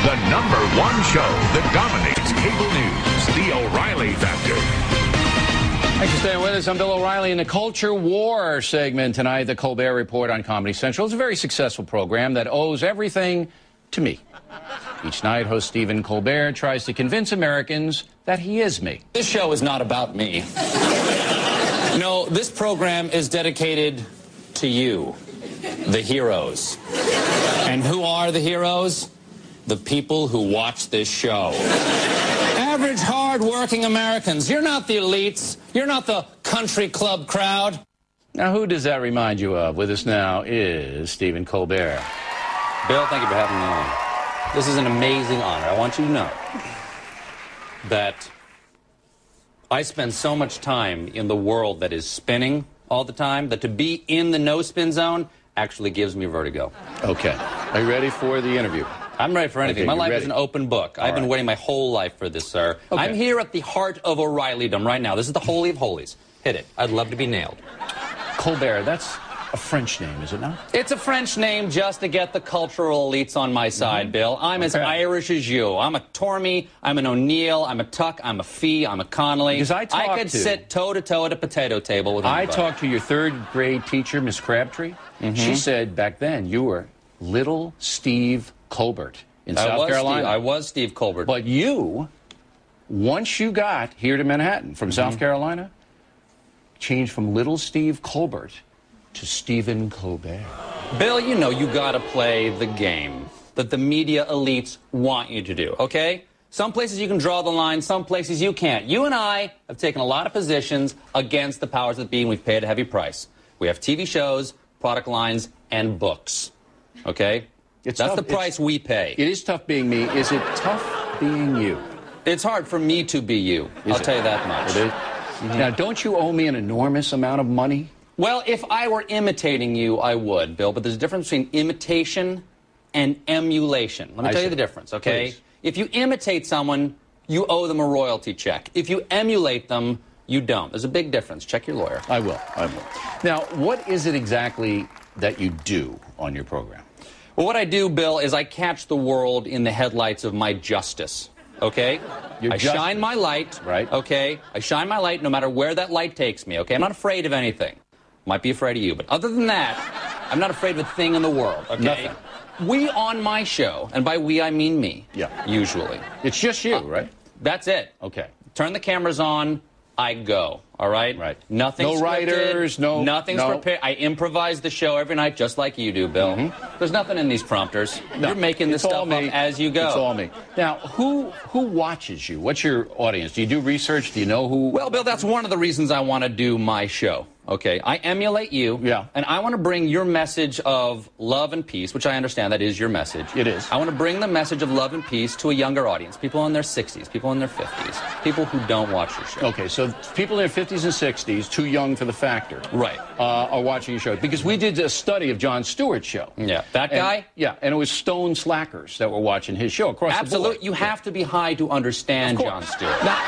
The #1 show that dominates cable news, The O'Reilly Factor. Thanks for staying with us. I'm Bill O'Reilly in the Culture War segment tonight. The Colbert Report on Comedy Central. It's a very successful program that owes everything to me. Each night, host Stephen Colbert tries to convince Americans that he is me. This show is not about me. No, this program is dedicated to you, the heroes. And who are the heroes? The people who watch this show. Average, hard-working Americans. You're not the elites. You're not the country club crowd. Now, who does that remind you of? With us now is Stephen Colbert. Bill, thank you for having me on. This is an amazing honor. I want you to know that I spend so much time in the world that is spinning all the time that to be in the no-spin zone actually gives me vertigo. Okay. Are you ready for the interview? I'm ready for anything. Okay, my life ready? is an open book. I've been waiting my whole life for this, sir. Okay. I'm here at the heart of O'Reillydom right now. This is the Holy of Holies. Hit it. I'd love to be nailed. Colbert, that's a French name, is it not? It's a French name just to get the cultural elites on my side, Bill. I'm as Irish as you. I'm a Tormey, I'm an O'Neill, I'm a Tuck, I'm a Fee, I'm a Connolly. Because I could sit toe-to-toe at a potato table with anybody. I talked to your third-grade teacher, Miss Crabtree. She said back then you were little Steve Colbert in South Carolina. I was Steve Colbert. But you, once you got here to Manhattan from South Carolina, changed from little Steve Colbert to Stephen Colbert. Bill, you know you gotta play the game that the media elites want you to do, okay? Some places you can draw the line, some places you can't. You and I have taken a lot of positions against the powers that be, and we've paid a heavy price. We have TV shows, product lines, and books, okay? That's tough. The price we pay. It is tough being me. Is it tough being you? It's hard for me to be you. I'll tell you that much. It is? Now, don't you owe me an enormous amount of money? Well, if I were imitating you, I would, Bill. But there's a difference between imitation and emulation. Let me tell you the difference, okay? Please. If you imitate someone, you owe them a royalty check. If you emulate them, you don't. There's a big difference. Check your lawyer. I will. Now, what is it exactly that you do on your program? Well, what I do, Bill, is I catch the world in the headlights of my justice, okay? I shine my light, right? Okay? I shine my light no matter where that light takes me, okay? I'm not afraid of anything. Might be afraid of you, but other than that, I'm not afraid of a thing in the world, okay? Nothing. We on my show, and by we I mean me, usually. It's just you, right? That's it. Okay. Turn the cameras on, I go, all right? Right. Nothing's No writers, Nothing's prepared. I improvise the show every night just like you do, Bill. There's nothing in these prompters. No, you're making this stuff up as you go. It's all me. Now, who watches you? What's your audience? Do you do research? Do you know who? Well, Bill, that's one of the reasons I want to do my show. Okay, I emulate you, and I want to bring your message of love and peace, which I understand that is your message. It is. I want to bring the message of love and peace to a younger audience, people in their 60s, people in their 50s, people who don't watch your show. Okay, so people in their 50s and 60s, too young for the factor, right, are watching your show. Because we did a study of Jon Stewart's show. Yeah, that guy? Yeah, and it was stone slackers that were watching his show across the board. Absolutely, you have to be high to understand Jon Stewart. Now,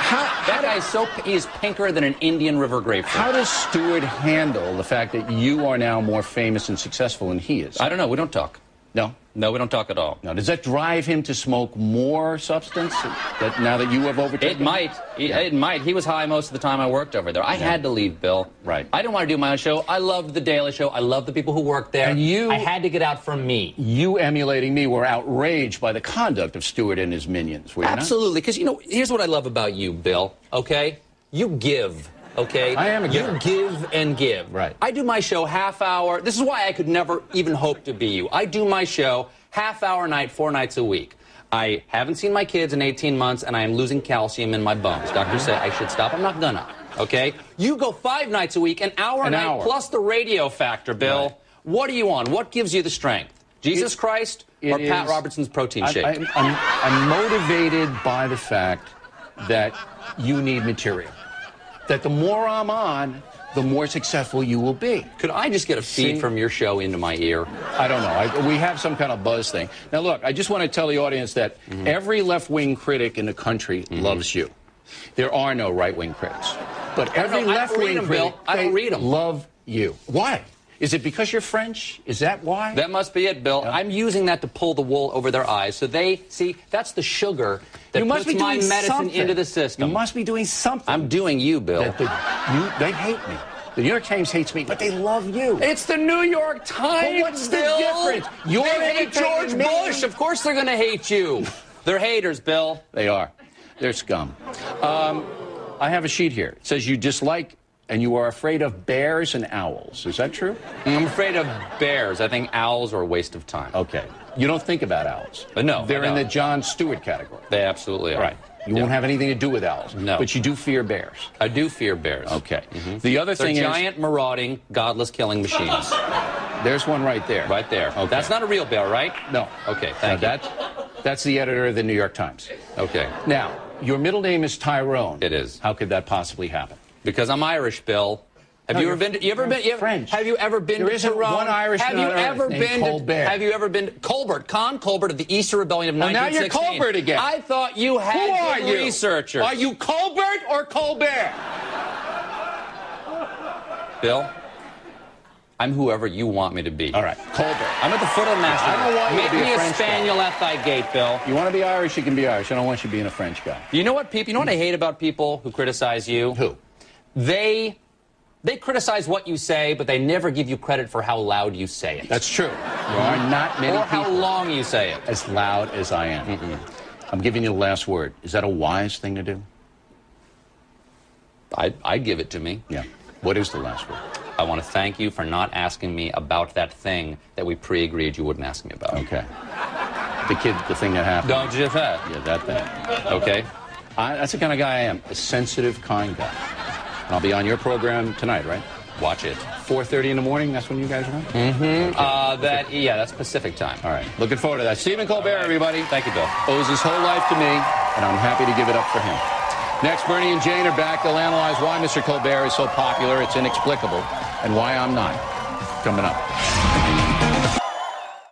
that guy is pinker than an Indian River grapefruit. How does Stewart handle the fact that you are now more famous and successful than he is? I don't know. We don't talk. No? No, we don't talk at all. Now, does that drive him to smoke more substance now that you have overtaken him? It might. It might. He was high most of the time I worked over there. I had to leave, Bill. Right. I didn't want to do my own show. I loved The Daily Show. I loved the people who worked there. And I had to get out from me. You emulating me were outraged by the conduct of Stewart and his minions, were you not? Absolutely. Because, you know, here's what I love about you, Bill, okay? You give. Okay? I am a giver. You give and give. Right. I do my show half hour. This is why I could never even hope to be you. I do my show half hour night, 4 nights a week. I haven't seen my kids in 18 months, and I am losing calcium in my bones. Doctors say I should stop. I'm not gonna. Okay? You go 5 nights a week, an hour a night, plus the radio factor, Bill. Right. What are you on? What gives you the strength? Jesus Christ or Pat Robertson's protein shake? I'm motivated by the fact that you need material. That the more I'm on, the more successful you will be. Could I just get a feed from your show into my ear? I don't know. We have some kind of buzz thing. Now, look, I just want to tell the audience that every left-wing critic in the country loves you. There are no right-wing critics. But every left-wing critic, I don't read them. love you. Why? Is it because you're French? Is that why? That must be it, Bill. Yeah. I'm using that to pull the wool over their eyes. So they, see, that's the sugar that You must puts be my doing medicine something. into the system. You must be doing something. I'm doing you, Bill. They hate me. The New York Times hates me, but they love you. It's the New York Times, But what's the Bill. difference? You're They hate George entertaining me. Bush. Of course they're going to hate you. They're haters, Bill. They are. They're scum. I have a sheet here. It says you dislike and you are afraid of bears and owls. Is that true? I'm afraid of bears. I think owls are a waste of time. Okay. You don't think about owls. No, They're I in the don't. John Stewart category. They absolutely are. Right. You won't have anything to do with owls. No. But you do fear bears. I do fear bears. Okay. The other They're thing giant, marauding, godless killing machines. there's one right there. Right there. Okay. That's not a real bear, right? No. Okay, thank you. That's the editor of the New York Times. Okay. Now, your middle name is Tyrone. It is. How could that possibly happen? Because I'm Irish, Bill. Have No, you you're- ever been to, you ever you're been, you ever, French. have you ever been There to isn't Tyrone? one Irishman Have you on earth ever named been Colbert. Have you ever been Con Colbert of the Easter Rebellion of Well, now you're 1916? Colbert again. I thought you had Who are good you? researchers. Are you Colbert or Colbert? Bill? I'm whoever you want me to be. All right, Colbert. I'm at the foot of the master. I don't want you to Make be a me a French guy. spaniel at thy gate, Bill. You want to be Irish, you can be Irish. I don't want you being a French guy. You know what, people? You know what I hate about people who criticize you? Who? They criticize what you say, but they never give you credit for how loud you say it. That's true. There are not many or how people long you say it. as loud as I am. I'm giving you the last word. Is that a wise thing to do? I'd give it to me. Yeah. What is the last word? I want to thank you for not asking me about that thing that we pre-agreed you wouldn't ask me about. Okay. The thing that happened. Don't you that? Yeah, that thing. Okay. That's the kind of guy I am. A sensitive, kind guy. I'll be on your program tonight, right? Watch it. 4:30 in the morning, that's when you guys are on? Okay. That's Pacific time. All right. Looking forward to that. Stephen Colbert, everybody. Thank you, Bill. Owes his whole life to me, and I'm happy to give it up for him. Next, Bernie and Jane are back. They'll analyze why Mr. Colbert is so popular, it's inexplicable, and why I'm not. Coming up.